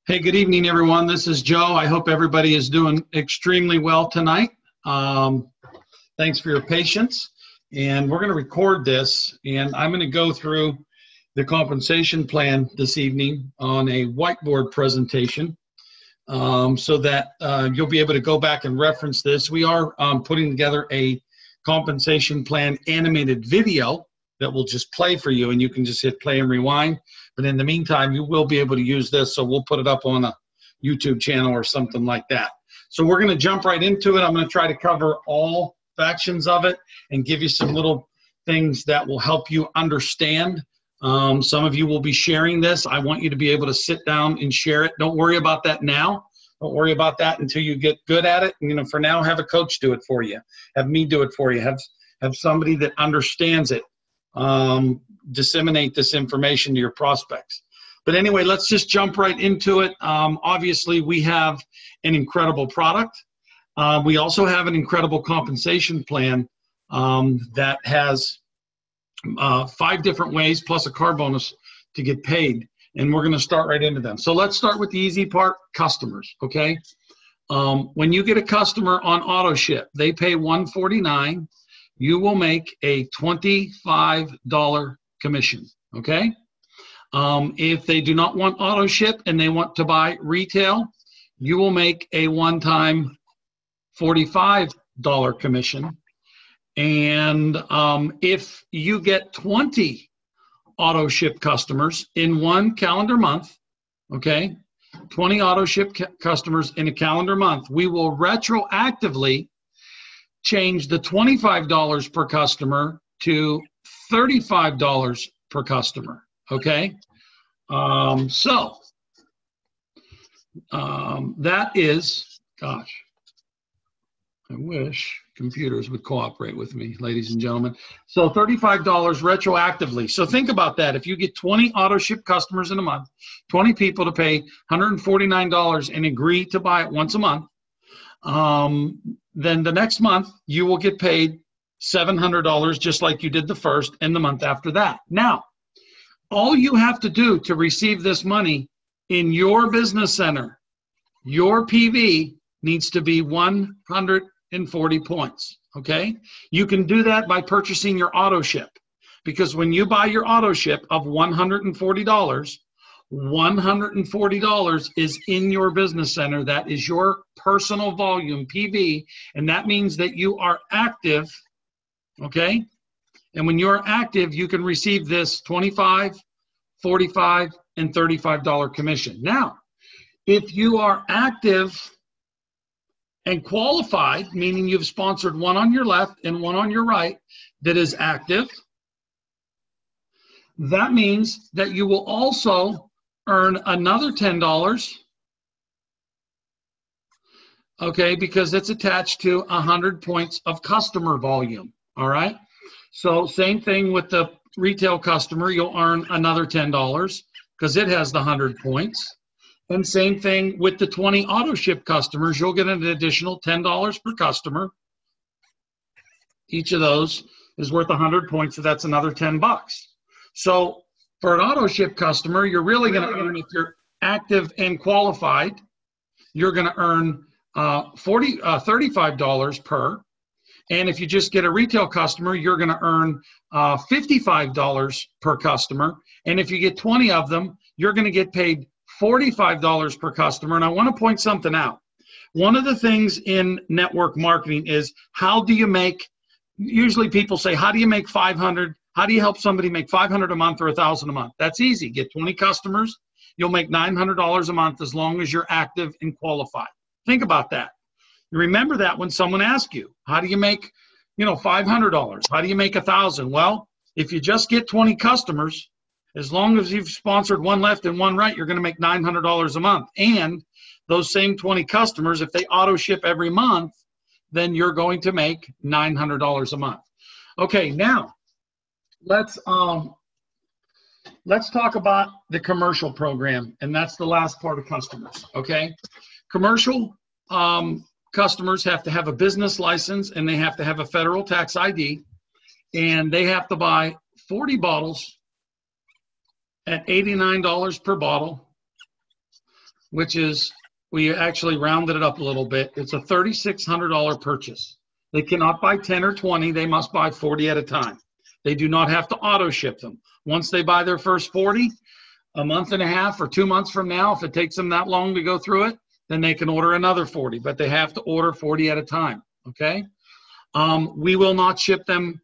Hey, good evening, everyone. This is Joe. I hope everybody is doing extremely well tonight. Thanks for your patience. And we're going to record this, and I'm going to go through the compensation plan this evening on a whiteboard presentation so that you'll be able to go back and reference this. We are putting together a compensation plan animated video that will just play for you, and you can just hit play and rewind. But in the meantime, you will be able to use this, so we'll put it up on a YouTube channel or something like that. So we're going to jump right into it. I'm going to try to cover all factions of it and give you some little things that will help you understand. Some of you will be sharing this. I want you to be able to sit down and share it. Don't worry about that now. Don't worry about that until you get good at it. You know, for now, have a coach do it for you. Have me do it for you. Have somebody that understands it. Disseminate this information to your prospects. But anyway, let's just jump right into it. Obviously, we have an incredible product. We also have an incredible compensation plan that has 5 different ways plus a car bonus to get paid. And we're going to start right into them. So let's start with the easy part, customers, okay? When you get a customer on auto ship, they pay $149. You will make a $25 commission, okay? If they do not want auto ship and they want to buy retail, you will make a one-time $45 commission. And if you get 20 auto ship customers in one calendar month, okay, 20 auto ship customers in a calendar month, we will retroactively change the $25 per customer to $35 per customer, okay? That is, gosh, I wish computers would cooperate with me, ladies and gentlemen. So $35 retroactively. So think about that. If you get 20 auto ship customers in a month, 20 people to pay $149 and agree to buy it once a month, then the next month you will get paid $700 just like you did the first and the month after that. Now, all you have to do to receive this money in your business center, your PV needs to be 140 points, okay? You can do that by purchasing your auto ship, because when you buy your auto ship of $140, $140 is in your business center. That is your personal volume, PV, and that means that you are active, okay? And when you're active, you can receive this $25, $45, and $35 commission. Now, if you are active and qualified, meaning you've sponsored one on your left and one on your right that is active, that means that you will also earn another $10, okay, because it's attached to 100 points of customer volume, all right? So same thing with the retail customer, you'll earn another $10 because it has the 100 points. And same thing with the 20 auto ship customers, you'll get an additional $10 per customer. Each of those is worth 100 points, so that's another 10 bucks. So for an auto ship customer, you're really going to earn, if you're active and qualified, you're going to earn $35 per. And if you just get a retail customer, you're going to earn $55 per customer. And if you get 20 of them, you're going to get paid $45 per customer. And I want to point something out. One of the things in network marketing is, how do you make, usually people say, how do you make 500? How do you help somebody make 500 a month or 1,000 a month? That's easy. Get 20 customers. You'll make $900 a month as long as you're active and qualified. Think about that. Remember that when someone asks you, how do you make, $500? How do you make 1,000? Well, if you just get 20 customers, as long as you've sponsored one left and one right, you're going to make $900 a month. And those same 20 customers, if they auto ship every month, then you're going to make $900 a month. Okay, now let's talk about the commercial program, and that's the last part of customers. Okay, commercial customers have to have a business license, and they have to have a federal tax ID, and they have to buy 40 bottles at $89 per bottle which is, we actually rounded it up a little bit. It's a $3,600 purchase. They cannot buy 10 or 20. They must buy 40 at a time. They do not have to auto ship them. Once they buy their first 40, a month and a half or 2 months from now, if it takes them that long to go through it, then they can order another 40, but they have to order 40 at a time, okay? We will not ship them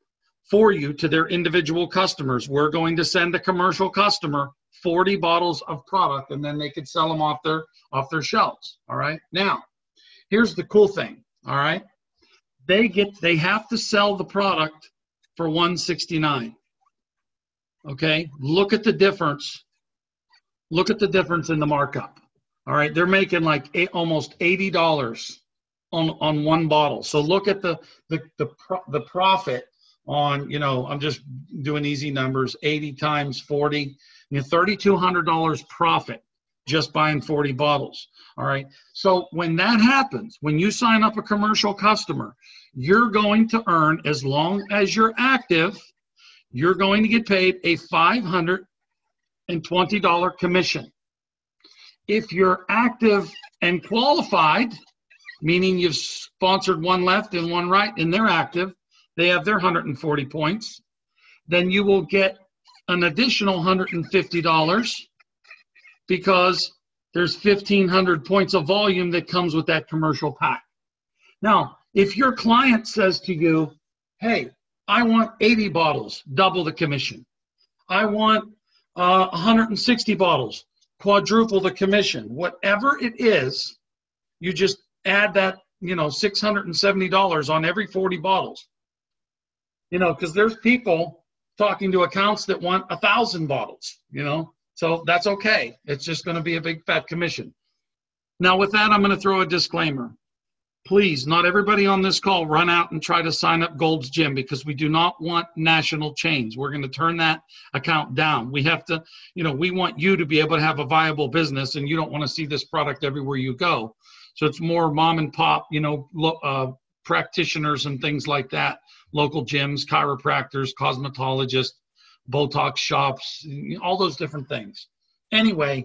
for you to their individual customers. We're going to send a commercial customer 40 bottles of product, and then they could sell them off their shelves, all right? Now, here's the cool thing, all right? They have to sell the product for $169, okay? Look at the difference. Look at the difference in the markup, all right? They're making like almost $80 on one bottle. So look at the profit on, you know, I'm just doing easy numbers, 80 times 40, you know, $3,200 profit just buying 40 bottles, all right? So when that happens, when you sign up a commercial customer, you're going to earn, as long as you're active, you're going to get paid a $520 commission. If you're active and qualified, meaning you've sponsored one left and one right, and they're active, they have their 140 points, then you will get an additional $150 because there's 1,500 points of volume that comes with that commercial pack. Now, if your client says to you, hey, I want 80 bottles, double the commission. I want 160 bottles, quadruple the commission. Whatever it is, you just add that, you know, $670 on every 40 bottles. You know, because there's people talking to accounts that want 1,000 bottles, you know, so that's okay. It's just going to be a big fat commission. Now, with that, I'm going to throw a disclaimer. Please, not everybody on this call run out and try to sign up Gold's Gym, because we do not want national chains. We're going to turn that account down. We have to, you know, we want you to be able to have a viable business, and you don't want to see this product everywhere you go. So it's more mom and pop, you know, practitioners and things like that, local gyms, chiropractors, cosmetologists, Botox shops, all those different things. Anyway,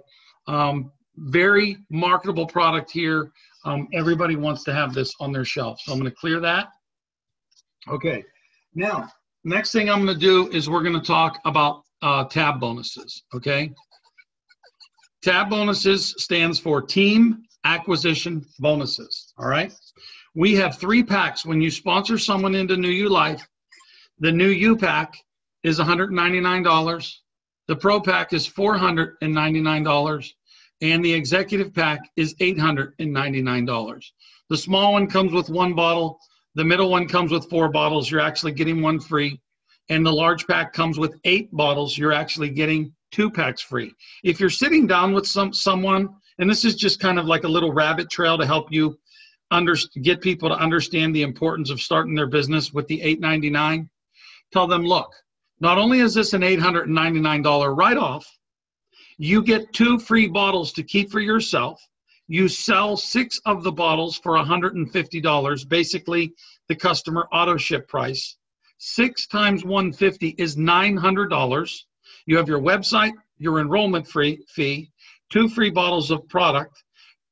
very marketable product here. Everybody wants to have this on their shelf. So I'm going to clear that. Okay. Now, next thing I'm going to do is we're going to talk about tab bonuses. Okay. Tab bonuses stands for Team Acquisition Bonuses. All right. We have 3 packs. When you sponsor someone into NewULife, the New U pack is $199. The Pro pack is $499. And the executive pack is $899. The small one comes with 1 bottle. The middle one comes with 4 bottles. You're actually getting 1 free. And the large pack comes with 8 bottles. You're actually getting 2 packs free. If you're sitting down with someone, and this is just kind of like a little rabbit trail to help you get people to understand the importance of starting their business with the $899, tell them, look, not only is this an $899 write-off, you get 2 free bottles to keep for yourself. You sell 6 of the bottles for $150, basically the customer auto ship price. 6 times $150 is $900. You have your website, your enrollment fee, 2 free bottles of product,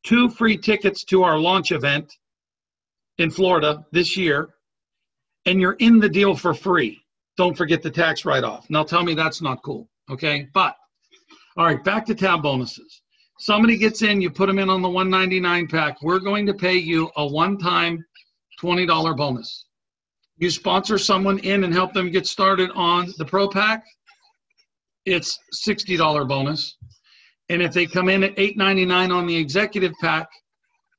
2 free tickets to our launch event in Florida this year, and you're in the deal for free. Don't forget the tax write-off. Now tell me that's not cool, okay? But all right, back to tab bonuses. Somebody gets in, you put them in on the $199 pack. We're going to pay you a one-time $20 bonus. You sponsor someone in and help them get started on the Pro pack, it's $60 bonus. And if they come in at $899 on the executive pack,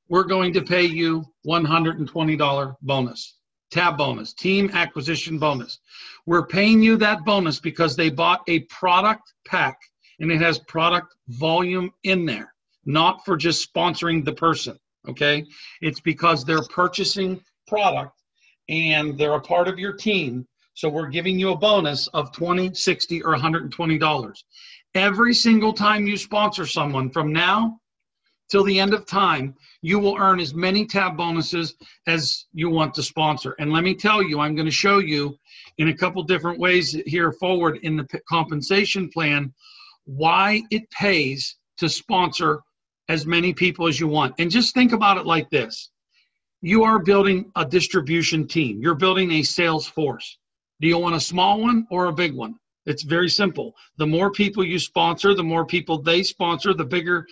we're going to pay you $120 bonus. Tab bonus, team acquisition bonus. We're paying you that bonus because they bought a product pack, and it has product volume in there, not for just sponsoring the person, okay? It's because they're purchasing product and they're a part of your team, so we're giving you a bonus of $20, $60, or $120. Every single time you sponsor someone from now till the end of time, you will earn as many tab bonuses as you want to sponsor. And let me tell you, I'm going to show you in a couple different ways here forward in the compensation plan why it pays to sponsor as many people as you want. And just think about it like this. You are building a distribution team. You're building a sales force. Do you want a small one or a big one? It's very simple. The more people you sponsor, the more people they sponsor, the bigger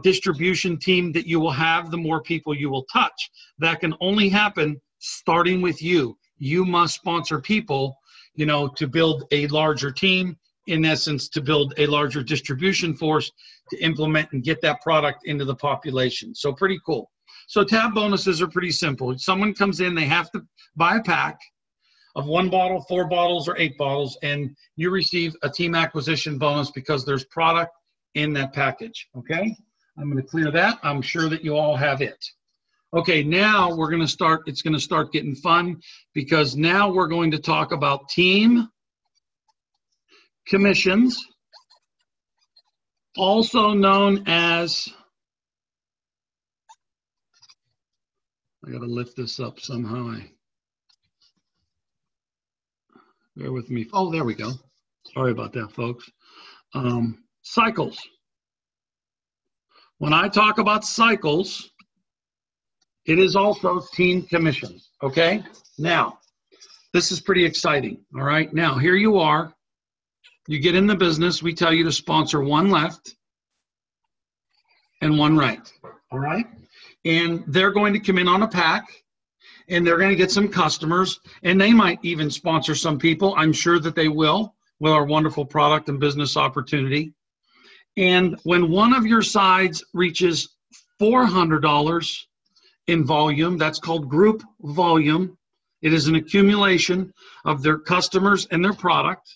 distribution team that you will have, the more people you will touch. That can only happen starting with you. You must sponsor people, you know, to build a larger team, in essence, to build a larger distribution force to implement and get that product into the population. So pretty cool. So tab bonuses are pretty simple. Someone comes in, they have to buy a pack of 1 bottle, 4 bottles, or 8 bottles, and you receive a team acquisition bonus because there's product in that package, okay? I'm gonna clear that. I'm sure that you all have it. Okay, now we're gonna start, it's gonna start getting fun because now we're going to talk about team commissions, also known as, I gotta lift this up somehow. Bear with me. Oh, there we go. Sorry about that, folks. Cycles. When I talk about cycles, it is also team commissions, okay? Now, this is pretty exciting, all right? Now, here you are. You get in the business. We tell you to sponsor 1 left and 1 right, all right? And they're going to come in on a pack, and they're going to get some customers, and they might even sponsor some people. I'm sure that they will with our wonderful product and business opportunity. And when one of your sides reaches $400 in volume, that's called group volume. It is an accumulation of their customers and their product.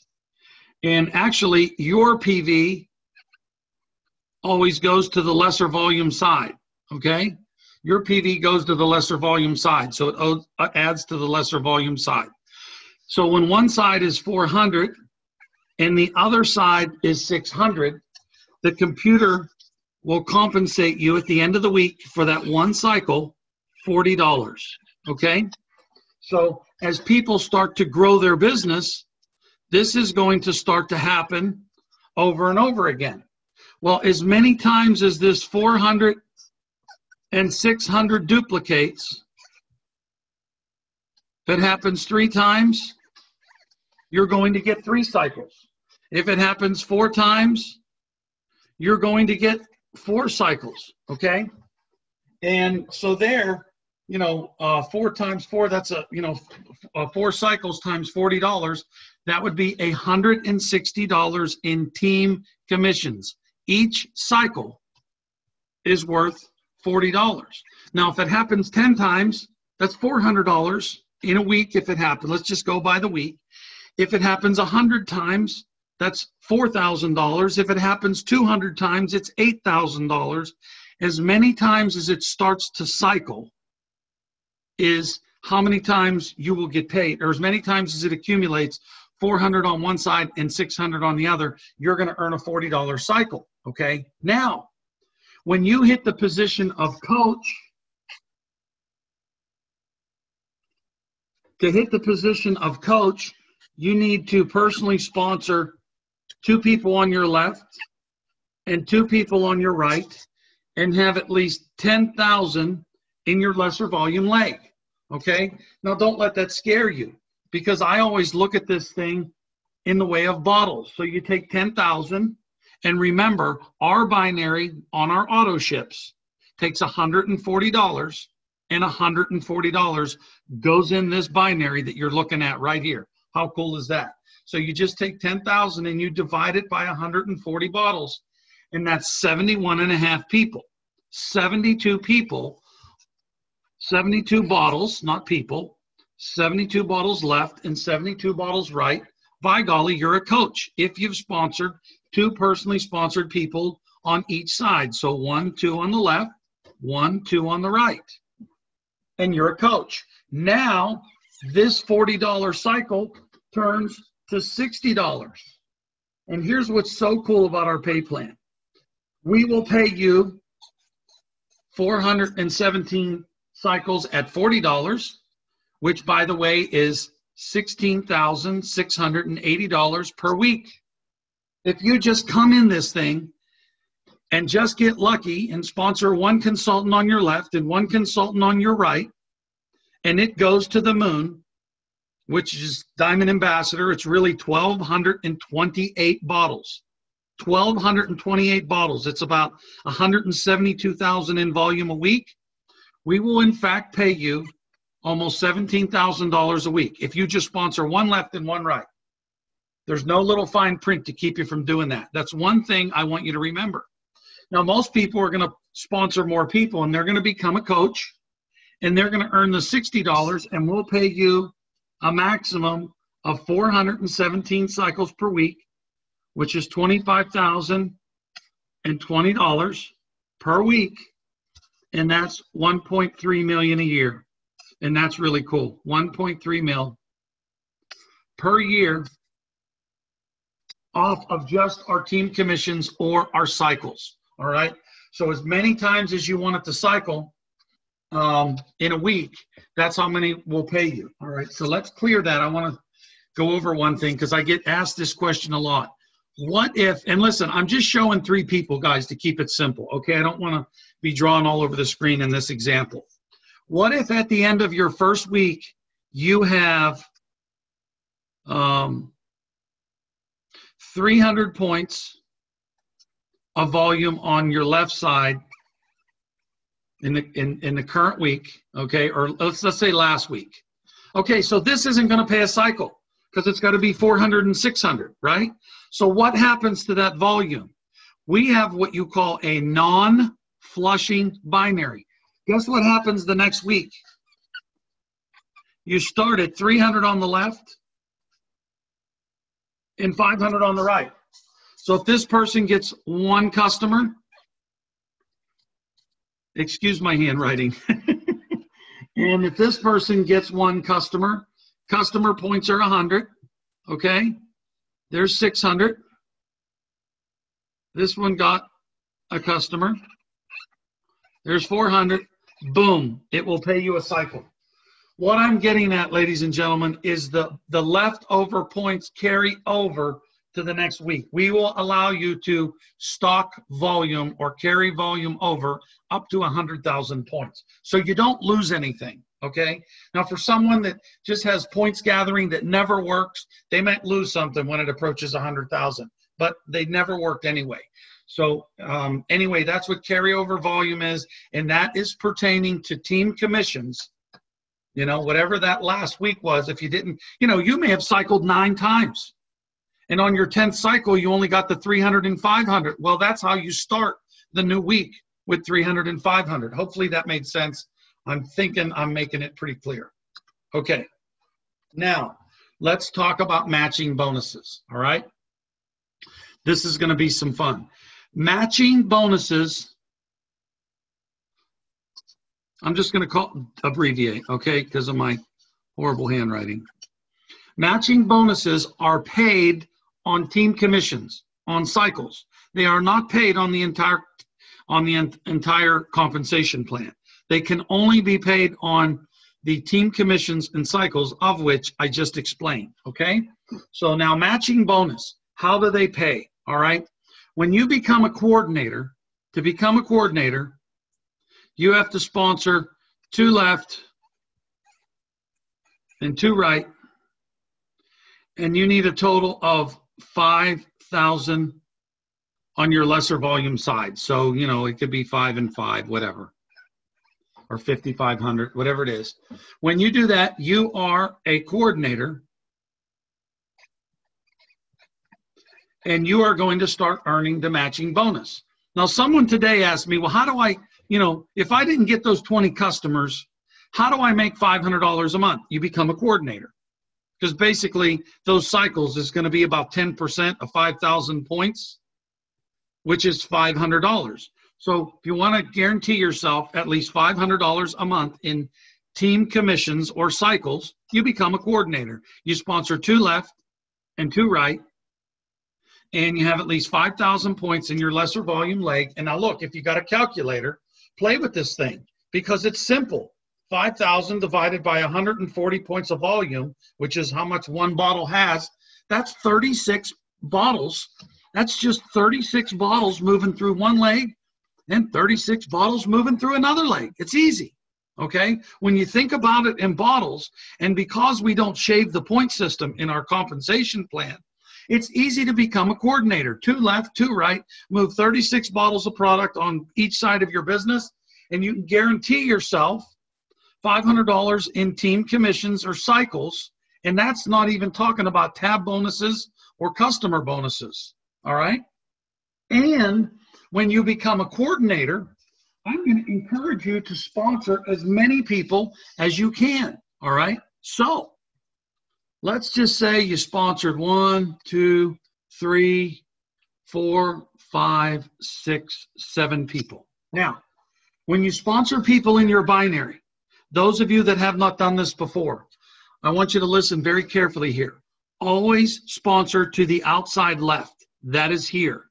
And actually, your PV always goes to the lesser volume side, okay? Your PV goes to the lesser volume side, so it adds to the lesser volume side. So when one side is 400 and the other side is 600, the computer will compensate you at the end of the week for that one cycle, $40, okay? So as people start to grow their business, this is going to start to happen over and over again. Well, as many times as this 400 and 600 duplicates, if it happens 3 times, you're going to get 3 cycles. If it happens 4 times, you're going to get 4 cycles, okay? And so there, you know, 4 times 4, that's 4 cycles times $40. That would be $160 in team commissions. Each cycle is worth $40. Now, if it happens 10 times, that's $400 in a week if it happens. Let's just go by the week. If it happens 100 times, that's $4,000. If it happens 200 times, it's $8,000. As many times as it starts to cycle is how many times you will get paid, or as many times as it accumulates, 400 on one side and 600 on the other, you're going to earn a $40 cycle, okay? Now, when you hit the position of coach, to hit the position of coach, you need to personally sponsor 2 people on your left and 2 people on your right and have at least 10,000 in your lesser volume leg, okay? Now, don't let that scare you because I always look at this thing in the way of bottles. So you take 10,000, and remember, our binary on our auto ships takes $140, and $140 goes in this binary that you're looking at right here. How cool is that? So you just take 10,000 and you divide it by 140 bottles, and that's 71.5 people. 72 people, 72 bottles, not people, 72 bottles left and 72 bottles right. By golly, you're a coach if you've sponsored 2 personally sponsored people on each side. So 1, 2 on the left, 1, 2 on the right. And you're a coach. Now, this $40 cycle turns to $60. And here's what's so cool about our pay plan. We will pay you 417 cycles at $40, which, by the way, is $16,680 per week. If you just come in this thing and just get lucky and sponsor one consultant on your left and one consultant on your right, and it goes to the moon, which is Diamond Ambassador. It's really 1,228 bottles. 1,228 bottles. It's about 172,000 in volume a week. We will, in fact, pay you almost $17,000 a week if you just sponsor one left and one right. There's no little fine print to keep you from doing that. That's one thing I want you to remember. Now, most people are going to sponsor more people, and they're going to become a coach, and they're going to earn the $60, and we'll pay you a maximum of 417 cycles per week, which is $25,020 per week, and that's $1.3 million a year, and that's really cool. 1.3 mil per year off of just our team commissions or our cycles. All right. So as many times as you want it to cycle in a week, that's how many we'll pay you. All right. So let's clear that. I want to go over one thing because I get asked this question a lot. What if, and listen, I'm just showing 3 people, guys, to keep it simple. Okay. I don't want to be drawn all over the screen in this example. What if at the end of your first week, you have 300 points of volume on your left side in the current week, okay, or let's say last week. Okay, so this isn't going to pay a cycle because it's got to be 400 and 600, right? So what happens to that volume? We have what you call a non-flushing binary. Guess what happens the next week? You start at 300 on the left and 500 on the right. So if this person gets one customer, excuse my handwriting, and if this person gets one customer, customer points are 100, okay? There's 600. This one got a customer. There's 400. Boom, it will pay you a cycle. What I'm getting at, ladies and gentlemen, is the leftover points carry over to the next week. We will allow you to stock volume or carry volume over up to 100,000 points. So you don't lose anything, okay? Now, for someone that just has points gathering that never works, they might lose something when it approaches 100,000, but they never worked anyway. So anyway, that's what carryover volume is, and that is pertaining to team commissions. You know, whatever that last week was, if you didn't, you know, you may have cycled 9 times. And on your 10th cycle, you only got the 300 and 500. Well, that's how you start the new week, with 300 and 500. Hopefully that made sense. I'm thinking I'm making it pretty clear. Okay. Now, let's talk about matching bonuses, all right? This is going to be some fun. Matching bonuses, I'm just going to abbreviate, okay, because of my horrible handwriting. Matching bonuses are paid on team commissions, on cycles. They are not paid on the entire compensation plan. They can only be paid on the team commissions and cycles, of which I just explained, okay? So now matching bonus, how do they pay, all right? When you become a coordinator, to become a coordinator, you have to sponsor 2 left and 2 right, and you need a total of 5,000 on your lesser volume side. So, you know, it could be 5 and 5, whatever, or 5,500, whatever it is. When you do that, you are a coordinator, and you are going to start earning the matching bonus. Now, someone today asked me, well, how do I, you know, if I didn't get those 20 customers, how do I make $500 a month? You become a coordinator. Because basically, those cycles is going to be about 10% of 5,000 points, which is $500. So if you want to guarantee yourself at least $500 a month in team commissions or cycles, you become a coordinator. You sponsor 2 left and 2 right, and you have at least 5,000 points in your lesser volume leg. And now look, if you got a calculator, play with this thing because it's simple. 5,000 divided by 140 points of volume, which is how much one bottle has, that's 36 bottles That's just 36 bottles moving through one leg and 36 bottles moving through another leg. It's easy, okay? When you think about it in bottles, and because we don't shave the point system in our compensation plan, it's easy to become a coordinator. 2 left, 2 right, move 36 bottles of product on each side of your business, and you can guarantee yourself $500 in team commissions or cycles, and that's not even talking about tab bonuses or customer bonuses, all right? And when you become a coordinator, I'm going to encourage you to sponsor as many people as you can, all right? So let's just say you sponsored 1, 2, 3, 4, 5, 6, 7 people. Now, when you sponsor people in your binary, those of you that have not done this before, I want you to listen very carefully here. Always sponsor to the outside left. That is here.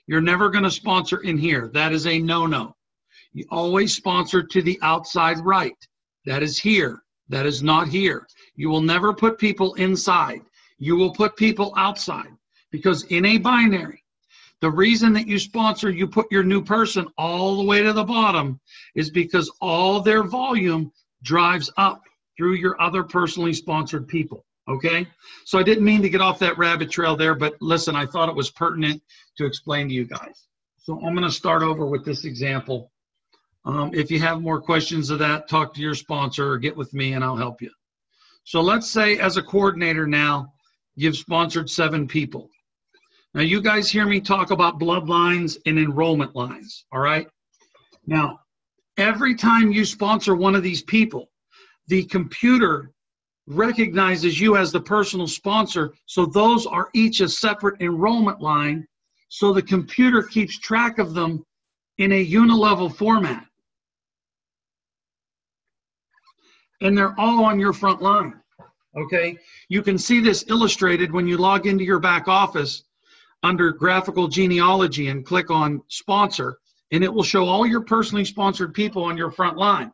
You're never going to sponsor in here. That is a no-no. You always sponsor to the outside right. That is here. That is not here. You will never put people inside. You will put people outside, because in a binary, the reason that you sponsor, you put your new person all the way to the bottom, is because all their volume drives up through your other personally sponsored people, okay? So I didn't mean to get off that rabbit trail there, but listen, I thought it was pertinent to explain to you guys. So I'm going to start over with this example. If you have more questions of that, talk to your sponsor or get with me and I'll help you. So let's say as a coordinator now, you've sponsored 7 people. Now you guys hear me talk about bloodlines and enrollment lines, all right? Now, every time you sponsor one of these people, the computer recognizes you as the personal sponsor, so those are each a separate enrollment line, so the computer keeps track of them in a unilevel format. And they're all on your front line, okay? You can see this illustrated when you log into your back office under graphical genealogy and click on sponsor, and it will show all your personally sponsored people on your front line.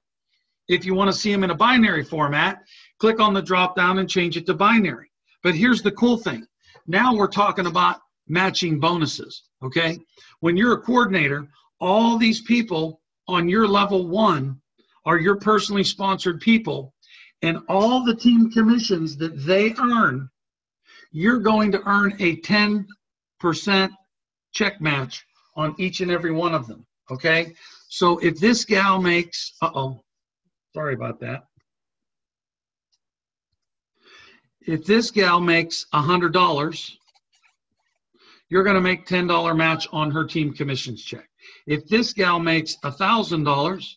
If you want to see them in a binary format, click on the drop down and change it to binary. But here's the cool thing. Now we're talking about matching bonuses, okay? When you're a coordinator, all these people on your level 1 are your personally sponsored people, and all the team commissions that they earn, you're going to earn a 10% check match on each and every one of them, okay? So if this gal makes, sorry about that. If this gal makes $100, you're going to make $10 match on her team commissions check. If this gal makes $1,000,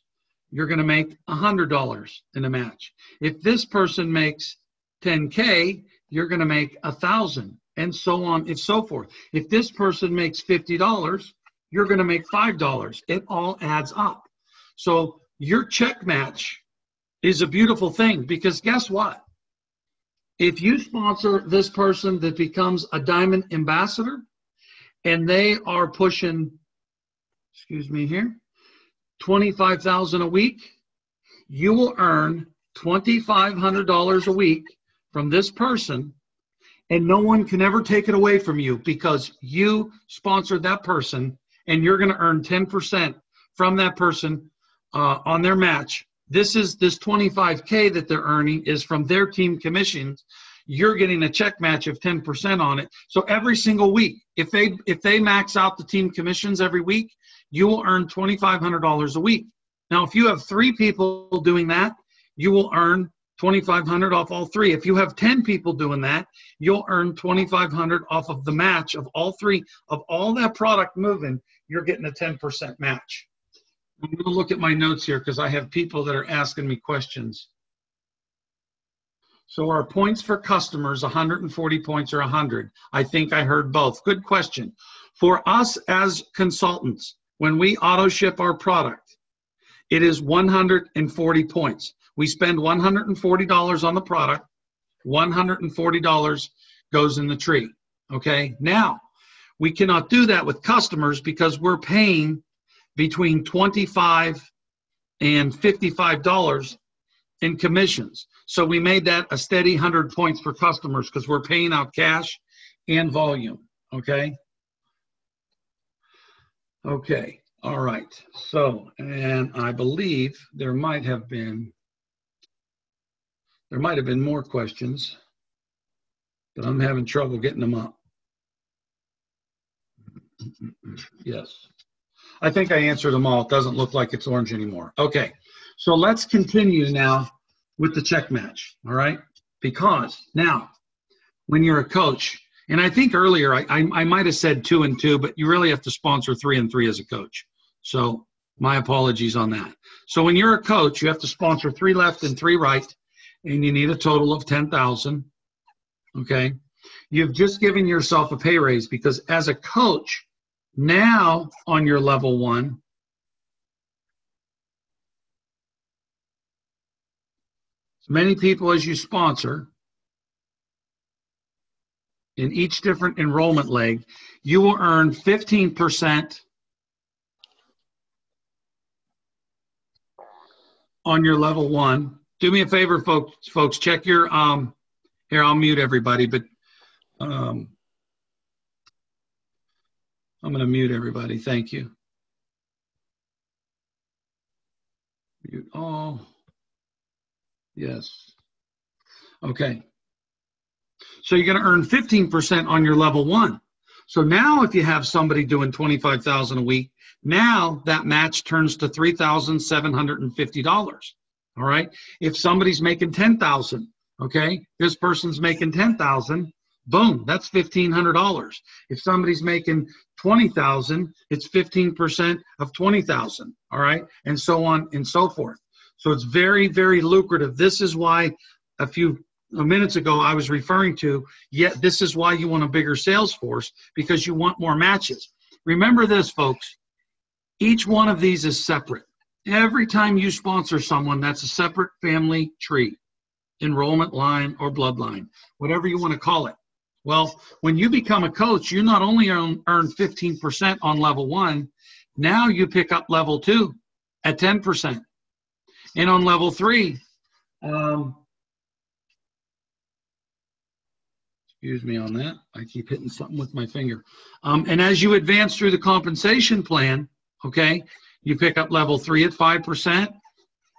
you're going to make $100 in a match. If this person makes 10K, you're going to make 1,000, and so on and so forth. If this person makes $50, you're going to make $5. It all adds up. So your check match is a beautiful thing, because guess what? If you sponsor this person that becomes a diamond ambassador and they are pushing, excuse me here, $25,000 a week, you will earn $2,500 a week from this person, and no one can ever take it away from you, because you sponsored that person, and you're going to earn 10% from that person on their match. This 25K that they're earning is from their team commissions. You're getting a check match of 10% on it. So every single week, if they max out the team commissions every week, you will earn $2,500 a week. Now, if you have 3 people doing that, you will earn $2,500 off all 3. If you have 10 people doing that, you'll earn $2,500 off of the match of all 3 of all that product moving. You're getting a 10% match. I'm going to look at my notes here because I have people that are asking me questions. So our points for customers, 140 points or 100? I think I heard both. Good question. For us as consultants, when we auto ship our product, it is 140 points. We spend $140 on the product. $140 goes in the tree. Okay. Now, we cannot do that with customers because we're paying between $25 and $55 in commissions. So we made that a steady 100 points for customers because we're paying out cash and volume. Okay. Okay, all right. So, and I believe there might have been more questions, but I'm having trouble getting them up. Yes. I think I answered them all. It doesn't look like it's orange anymore. Okay, so let's continue now with the check match, all right? Because now, when you're a coach, and I think earlier I might have said 2 and 2, but you really have to sponsor 3 and 3 as a coach. So my apologies on that. So when you're a coach, you have to sponsor 3 left and 3 right, and you need a total of 10,000. Okay, you've just given yourself a pay raise because as a coach, now on your level 1, as many people as you sponsor in each different enrollment leg, you will earn 15% on your level 1. Do me a favor, folks, check your, here, I'll mute everybody, but I'm going to mute everybody. Thank you. Mute all. Yes. Okay. So you're going to earn 15% on your level 1. So now if you have somebody doing $25,000 a week, now that match turns to $3,750. All right. If somebody's making $10,000, okay, this person's making $10,000, boom, that's $1,500. If somebody's making $20,000, it's 15% of $20,000. All right, and so on and so forth. So it's very, very lucrative. This is why a few minutes ago I was referring to, yet this is why you want a bigger sales force, because you want more matches. Remember this, folks, each one of these is separate. Every time you sponsor someone, that's a separate family tree, enrollment line or bloodline, whatever you want to call it. Well, when you become a coach, you not only earn 15% on level 1, now you pick up level 2 at 10%. And on level 3, excuse me on that, I keep hitting something with my finger. And as you advance through the compensation plan, okay, you pick up level 3 at 5%,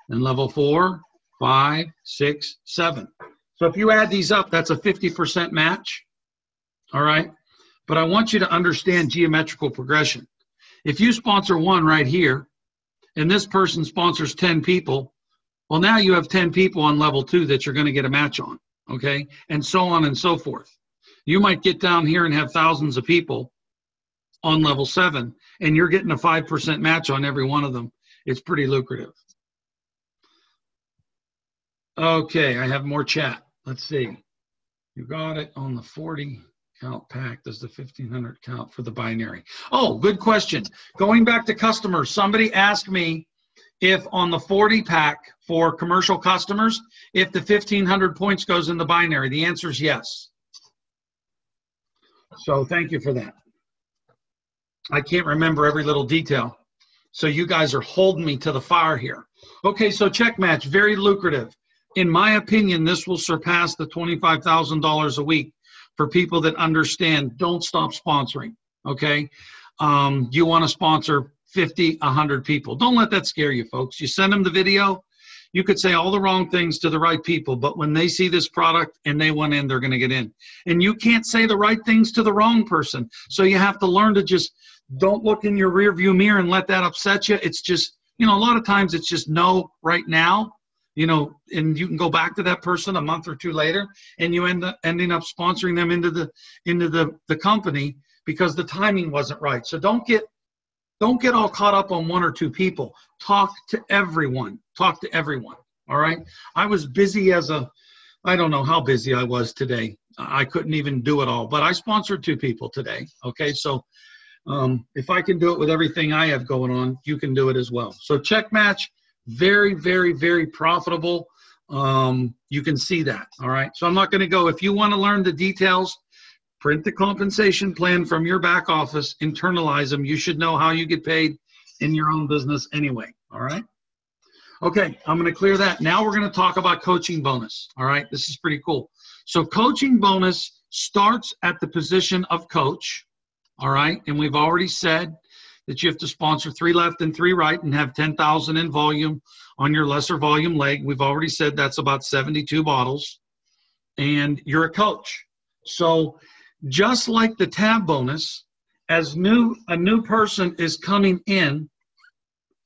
and level 4, 5, 6, 7. So if you add these up, that's a 50% match, all right? But I want you to understand geometrical progression. If you sponsor one right here, and this person sponsors 10 people, well, now you have 10 people on level 2 that you're going to get a match on, okay? And so on and so forth. You might get down here and have thousands of people on level 7, and you're getting a 5% match on every one of them. It's pretty lucrative. Okay, I have more chat. Let's see. You got it on the 40 count pack. Does the 1,500 count for the binary? Oh, good question. Going back to customers, somebody asked me if on the 40 pack for commercial customers, if the 1,500 points goes in the binary. The answer is yes. So thank you for that. I can't remember every little detail. So you guys are holding me to the fire here. Okay, so check match, very lucrative. In my opinion, this will surpass the $25,000 a week for people that understand, don't stop sponsoring, okay? You want to sponsor 50, 100 people. Don't let that scare you, folks. You send them the video, you could say all the wrong things to the right people, but when they see this product and they want in, they're going to get in. And you can't say the right things to the wrong person. So you have to learn to just don't look in your rear view mirror and let that upset you. It's just, you know, a lot of times it's just no right now, you know, and you can go back to that person a month or two later and you end up ending up sponsoring them into the company because the timing wasn't right. So don't get all caught up on one or two people. Talk to everyone. Talk to everyone. All right. I was busy I don't know how busy I was today. I couldn't even do it all, but I sponsored 2 people today. Okay. So if I can do it with everything I have going on, you can do it as well. So check match, very, very, very profitable. You can see that. All right. So I'm not going to go. If you want to learn the details, print the compensation plan from your back office, internalize them. You should know how you get paid in your own business anyway. All right. Okay. I'm going to clear that. Now we're going to talk about coaching bonus. All right. This is pretty cool. So coaching bonus starts at the position of coach. All right. And we've already said that you have to sponsor 3 left and 3 right and have 10,000 in volume on your lesser volume leg. We've already said that's about 72 bottles. And you're a coach. So just like the tab bonus, as a new person is coming in,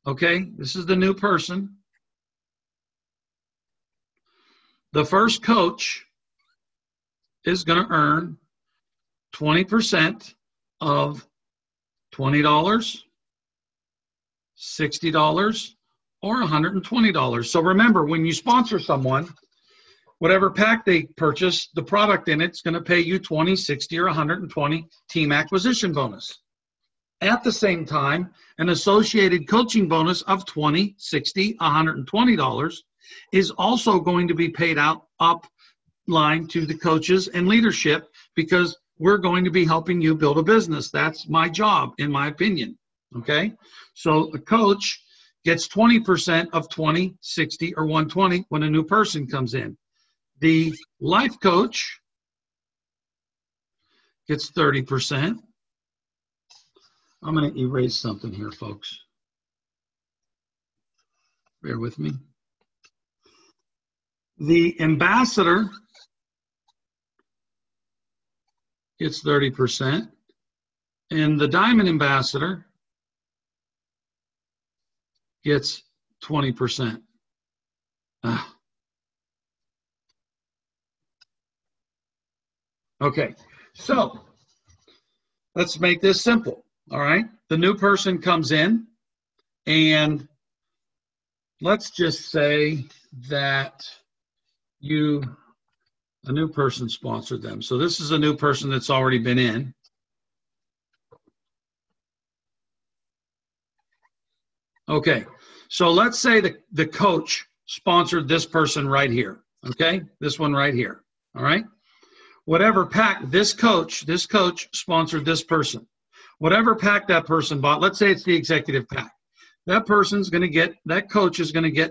okay, this is the new person. The first coach is going to earn 20% of $20, $60, or $120. So remember, when you sponsor someone, whatever pack they purchase, the product in it's going to pay you 20, 60, or 120 team acquisition bonus. At the same time, an associated coaching bonus of 20, 60, $120 is also going to be paid out up line to the coaches and leadership, because we're going to be helping you build a business. That's my job, in my opinion. Okay? So the coach gets 20% of 20, 60, or 120 when a new person comes in. The life coach gets 30%. I'm going to erase something here, folks. Bear with me. The ambassador gets 30%, and the diamond ambassador gets 20%. Okay, so let's make this simple. All right, the new person comes in, and let's just say that a new person sponsored them. So this is a new person that's already been in. Okay, so let's say the coach sponsored this person right here. Okay, this one right here. All right, whatever pack this coach sponsored this person. Whatever pack that person bought, let's say it's the executive pack. That coach is going to get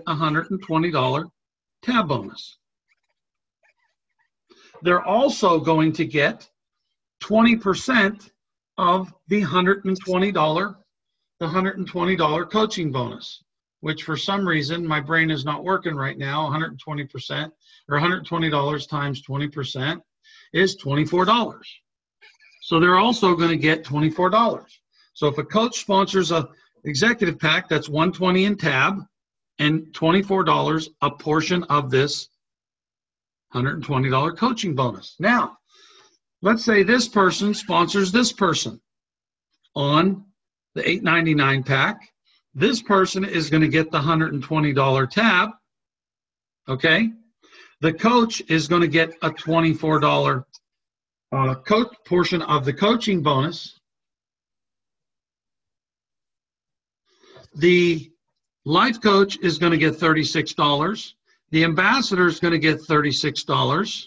$120 tab bonus. They're also going to get 20% of the $120 coaching bonus, which for some reason my brain is not working right now. 120% or $120 times 20% is $24. So they're also going to get $24. So if a coach sponsors a executive pack, that's $120 in tab and $24 a portion of this $120 coaching bonus. Now, let's say this person sponsors this person on the $8.99 pack. This person is going to get the $120 tab. Okay? The coach is going to get a $24 coach portion of the coaching bonus. The life coach is going to get $36. The ambassador is going to get $36.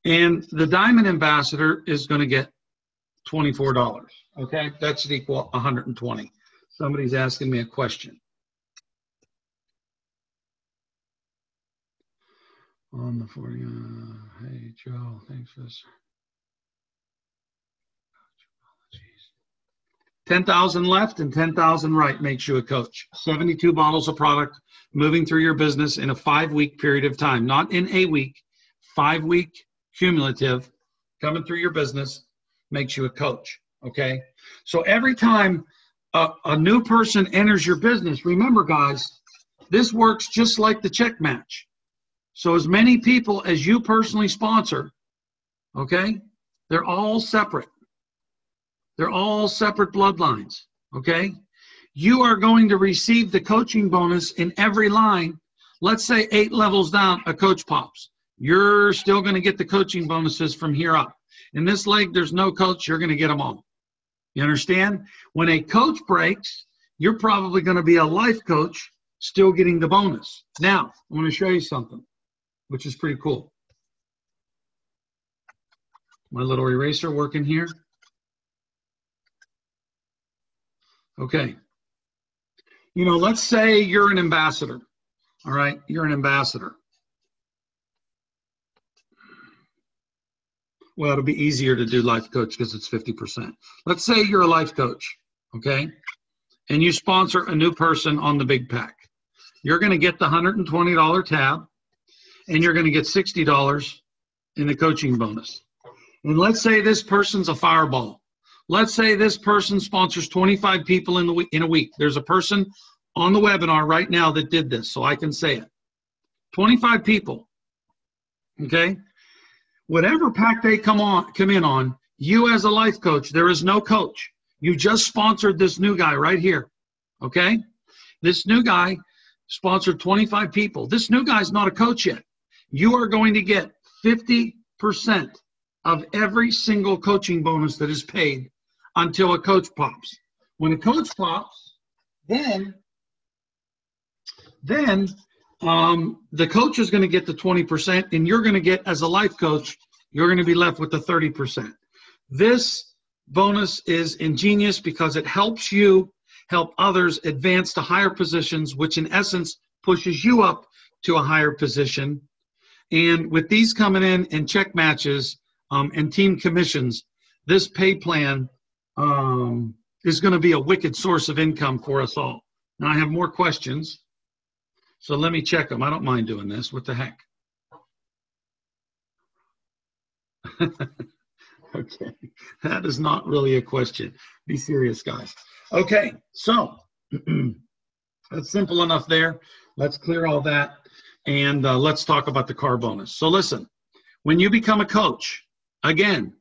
And the diamond ambassador is going to get $24. Okay, that should equal 120. Somebody's asking me a question. On the 40, hey Joe, thanks for this. 10,000 left and 10,000 right makes you a coach. 72 bottles of product moving through your business in a 5-week period of time, not in a week, 5-week cumulative coming through your business makes you a coach. Okay, so every time a new person enters your business, remember guys, this works just like the check match. So as many people as you personally sponsor, okay, they're all separate. They're all separate bloodlines, okay? You are going to receive the coaching bonus in every line. Let's say 8 levels down, a coach pops. You're still going to get the coaching bonuses from here up. In this leg, there's no coach. You're going to get them all. You understand? When a coach breaks, you're probably going to be a life coach still getting the bonus. Now, I'm going to show you something, which is pretty cool. My little eraser working here. Okay. You know, let's say you're an ambassador. All right, you're an ambassador. Well, it'll be easier to do life coach because it's 50%. Let's say you're a life coach, okay? And you sponsor a new person on the big pack. You're going to get the $120 tab, and you're going to get $60 in the coaching bonus. And let's say this person's a fireball. Let's say this person sponsors 25 people in a week. There's a person on the webinar right now that did this, so I can say it. 25 people, okay? Whatever pack they come in on, you as a life coach, there is no coach. You just sponsored this new guy right here, okay? This new guy sponsored 25 people. This new guy's not a coach yet. You are going to get 50% of every single coaching bonus that is paid until a coach pops. When a coach pops, then the coach is going to get the 20%, and you're going to get, as a life coach, you're going to be left with the 30%. This bonus is ingenious because it helps you help others advance to higher positions, which in essence pushes you up to a higher position. And with these coming in and check matches and team commissions, this pay plan is going to be a wicked source of income for us all. Now, I have more questions, so let me check them. I don't mind doing this. What the heck? Okay, that is not really a question. Be serious, guys. Okay, so that's simple enough there. Let's clear all that, and let's talk about the car bonus. So listen, when you become a coach, again,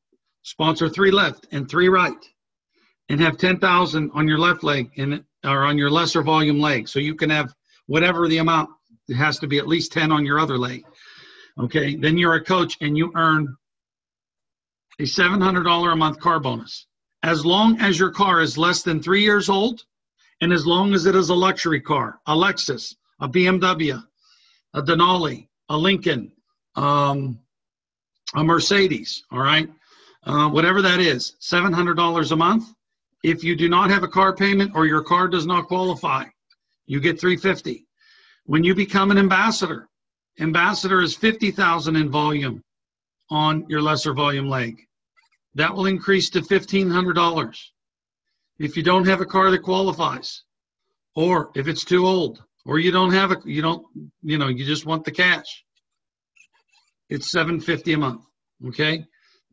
sponsor 3 left and 3 right, and have 10,000 on your left leg or on your lesser volume leg. So you can have whatever the amount. It has to be at least 10 on your other leg. Okay, then you're a coach and you earn a $700 a month car bonus. As long as your car is less than 3 years old, and as long as it is a luxury car, a Lexus, a BMW, a Denali, a Lincoln, a Mercedes, all right? Whatever that is, $700 a month. If you do not have a car payment or your car does not qualify, you get $350. When you become an ambassador, ambassador is $50,000 in volume on your lesser volume leg. That will increase to $1,500. If you don't have a car that qualifies, or if it's too old, or you don't have you just want the cash, it's $750 a month. Okay,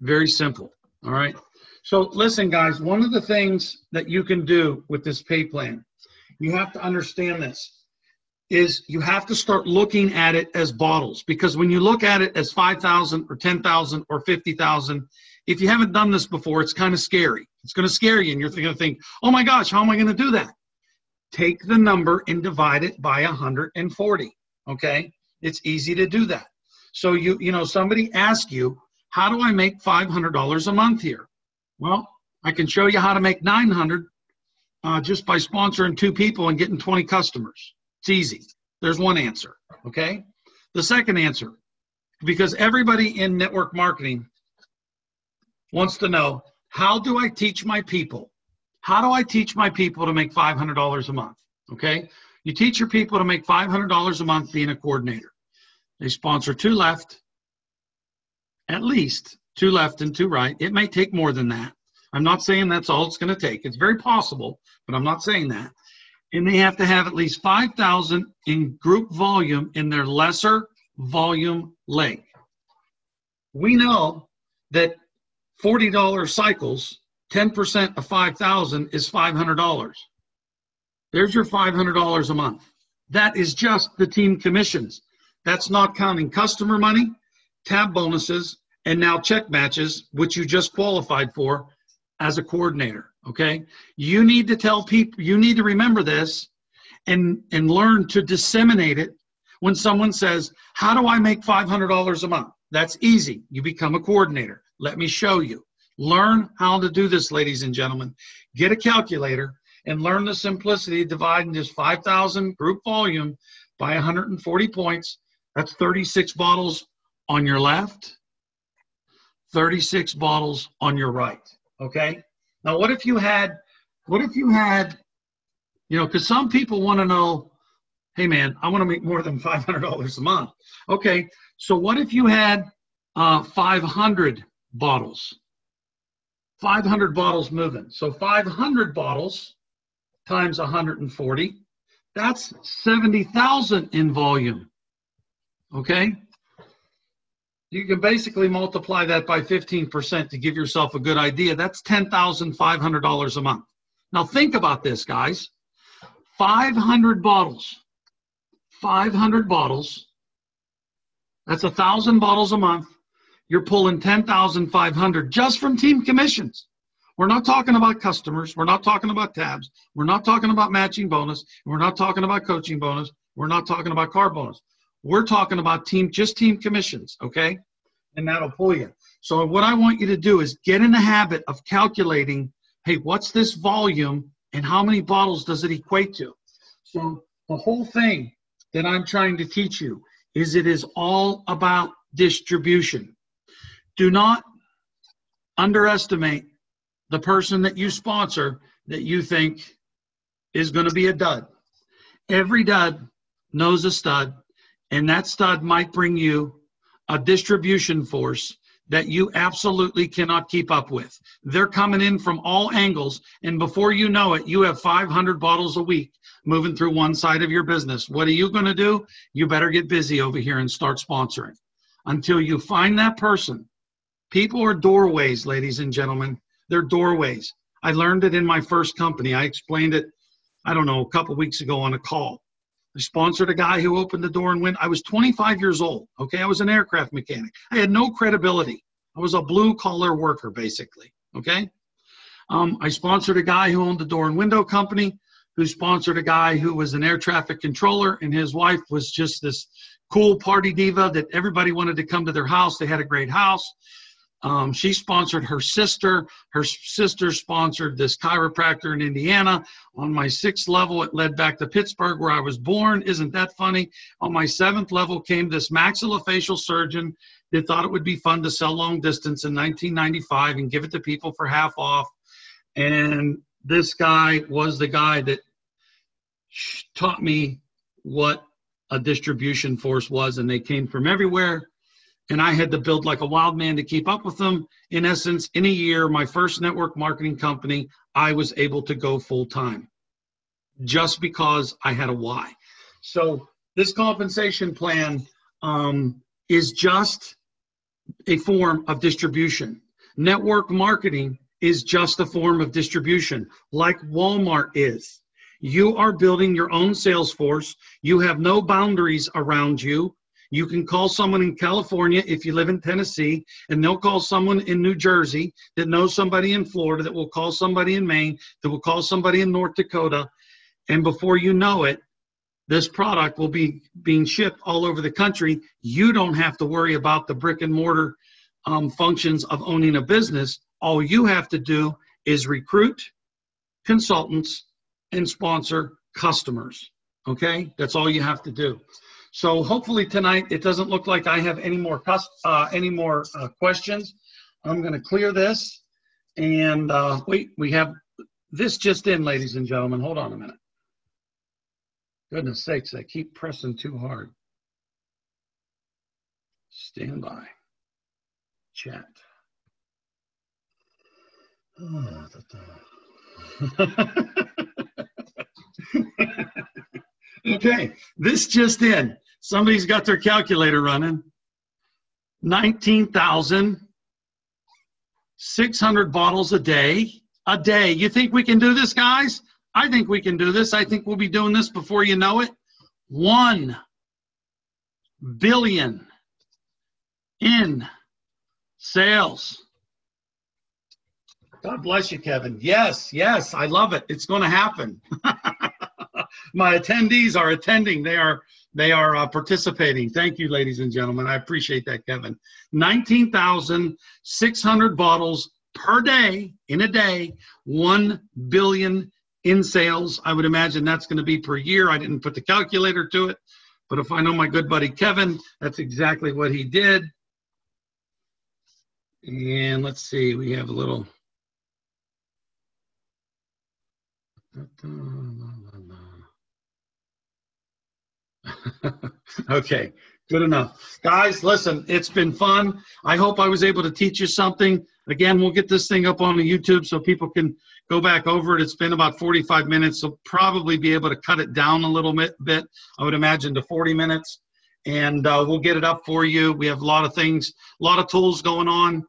very simple. All right. So listen, guys, one of the things that you can do with this pay plan, you have to understand this, is you have to start looking at it as bottles, because when you look at it as 5,000 or 10,000 or 50,000, if you haven't done this before, it's kind of scary. It's going to scare you, and you're going to think, oh my gosh, how am I going to do that? Take the number and divide it by 140, okay? It's easy to do that. So somebody asks you, how do I make $500 a month here? Well, I can show you how to make $900 just by sponsoring 2 people and getting 20 customers. It's easy. There's one answer, okay? The second answer, because everybody in network marketing wants to know, how do I teach my people? How do I teach my people to make $500 a month, okay? You teach your people to make $500 a month being a coordinator. They sponsor 2 left, at least 2 left and 2 right. It may take more than that. I'm not saying that's all it's going to take. It's very possible, but I'm not saying that. And they have to have at least 5,000 in group volume in their lesser volume leg. We know that $40 cycles, 10% of 5,000 is $500. There's your $500 a month. That is just the team commissions. That's not counting customer money, tab bonuses, and now check matches, which you just qualified for as a coordinator, okay? You need to tell people, you need to remember this and learn to disseminate it when someone says, how do I make $500 a month? That's easy. You become a coordinator. Let me show you. Learn how to do this, ladies and gentlemen. Get a calculator and learn the simplicity of dividing this 5,000 group volume by 140 points. That's 36 bottles on your left, 36 bottles on your right, okay? Now, what if you had, because some people want to know, hey man, I want to make more than $500 a month. Okay, so what if you had 500 bottles. 500 bottles moving. So 500 bottles times 140, that's 70,000 in volume. Okay? You can basically multiply that by 15% to give yourself a good idea. That's $10,500 a month. Now think about this, guys. 500 bottles. 500 bottles. That's 1,000 bottles a month. You're pulling 10,500 just from team commissions. We're not talking about customers. We're not talking about tabs. We're not talking about matching bonus. We're not talking about coaching bonus. We're not talking about car bonus. We're talking about just team commissions, okay? And that'll pull you. So what I want you to do is get in the habit of calculating, hey, what's this volume and how many bottles does it equate to? So the whole thing that I'm trying to teach you is it is all about distribution. Do not underestimate the person that you sponsor that you think is going to be a dud. Every dud knows a stud, and that stud might bring you a distribution force that you absolutely cannot keep up with. They're coming in from all angles, and before you know it, you have 500 bottles a week moving through one side of your business. What are you going to do? You better get busy over here and start sponsoring. Until you find that person. People are doorways, ladies and gentlemen. They're doorways. I learned it in my first company. I explained it, I don't know, a couple weeks ago on a call. I sponsored a guy who opened the door and went. I was 25 years old, okay? I was an aircraft mechanic. I had no credibility. I was a blue-collar worker, basically, okay? I sponsored a guy who owned the door and window company, who sponsored a guy who was an air traffic controller, and his wife was just this cool party diva that everybody wanted to come to their house. They had a great house. She sponsored her sister. Her sister sponsored this chiropractor in Indiana. On my 6th level, it led back to Pittsburgh, where I was born. Isn't that funny? On my 7th level came this maxillofacial surgeon that thought it would be fun to sell long distance in 1995 and give it to people for half off. And this guy was the guy that taught me what a distribution force was, and they came from everywhere. And I had to build like a wild man to keep up with them. In essence, in a year, my first network marketing company, I was able to go full time just because I had a why. So this compensation plan is just a form of distribution. Network marketing is just a form of distribution, like Walmart is. You are building your own sales force. You have no boundaries around you. You can call someone in California if you live in Tennessee, and they'll call someone in New Jersey that knows somebody in Florida, that will call somebody in Maine, that will call somebody in North Dakota. And before you know it, this product will be being shipped all over the country. You don't have to worry about the brick and mortar functions of owning a business. All you have to do is recruit consultants and sponsor customers. Okay? That's all you have to do. So hopefully tonight, it doesn't look like I have any more questions. I'm going to clear this. And wait, we have this just in, ladies and gentlemen. Hold on a minute. Goodness sakes, I keep pressing too hard. Stand by. Chat. Oh, okay, this just in. Somebody's got their calculator running. 19,600 bottles a day. A day. You think we can do this, guys? I think we can do this. I think we'll be doing this before you know it. 1 billion in sales. God bless you, Kevin. Yes, yes, I love it. It's going to happen. My attendees are attending. They are participating. Thank you, ladies and gentlemen. I appreciate that, Kevin. 19,600 bottles per day, in a day, 1 billion in sales. I would imagine that's going to be per year. I didn't put the calculator to it, but if I know my good buddy Kevin, that's exactly what he did. And let's see, we have a little. Okay, Good enough. Guys, listen, it's been fun. I hope I was able to teach you something. Again, we'll get this thing up on the YouTube so people can go back over it. It's been about 45 minutes, so probably be able to cut it down a little bit, I would imagine, to 40 minutes. And we'll get it up for you. We have a lot of things, a lot of tools going on.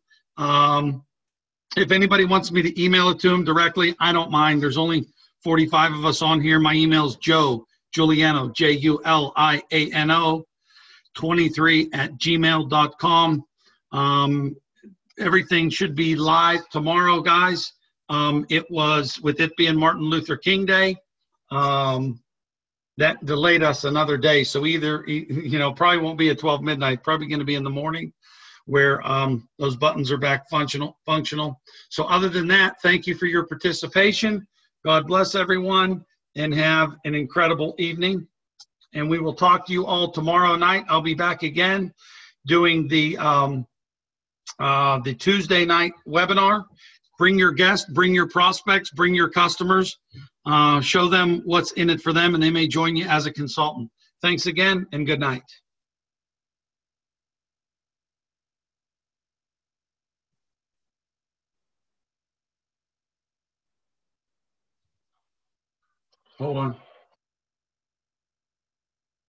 If anybody wants me to email it to them directly, I don't mind. There's only 45 of us on here. My email is Joe Juliano, Juliano, 23@gmail.com. Everything should be live tomorrow, guys. It was, with it being Martin Luther King Day, that delayed us another day. So either, you know, probably won't be at 12 midnight, probably going to be in the morning, where those buttons are back functional. So other than that, thank you for your participation. God bless everyone, and have an incredible evening. And we will talk to you all tomorrow night. I'll be back again doing the Tuesday night webinar. Bring your guests, bring your prospects, bring your customers. Show them what's in it for them, and they may join you as a consultant. Thanks again, and good night. Hold on.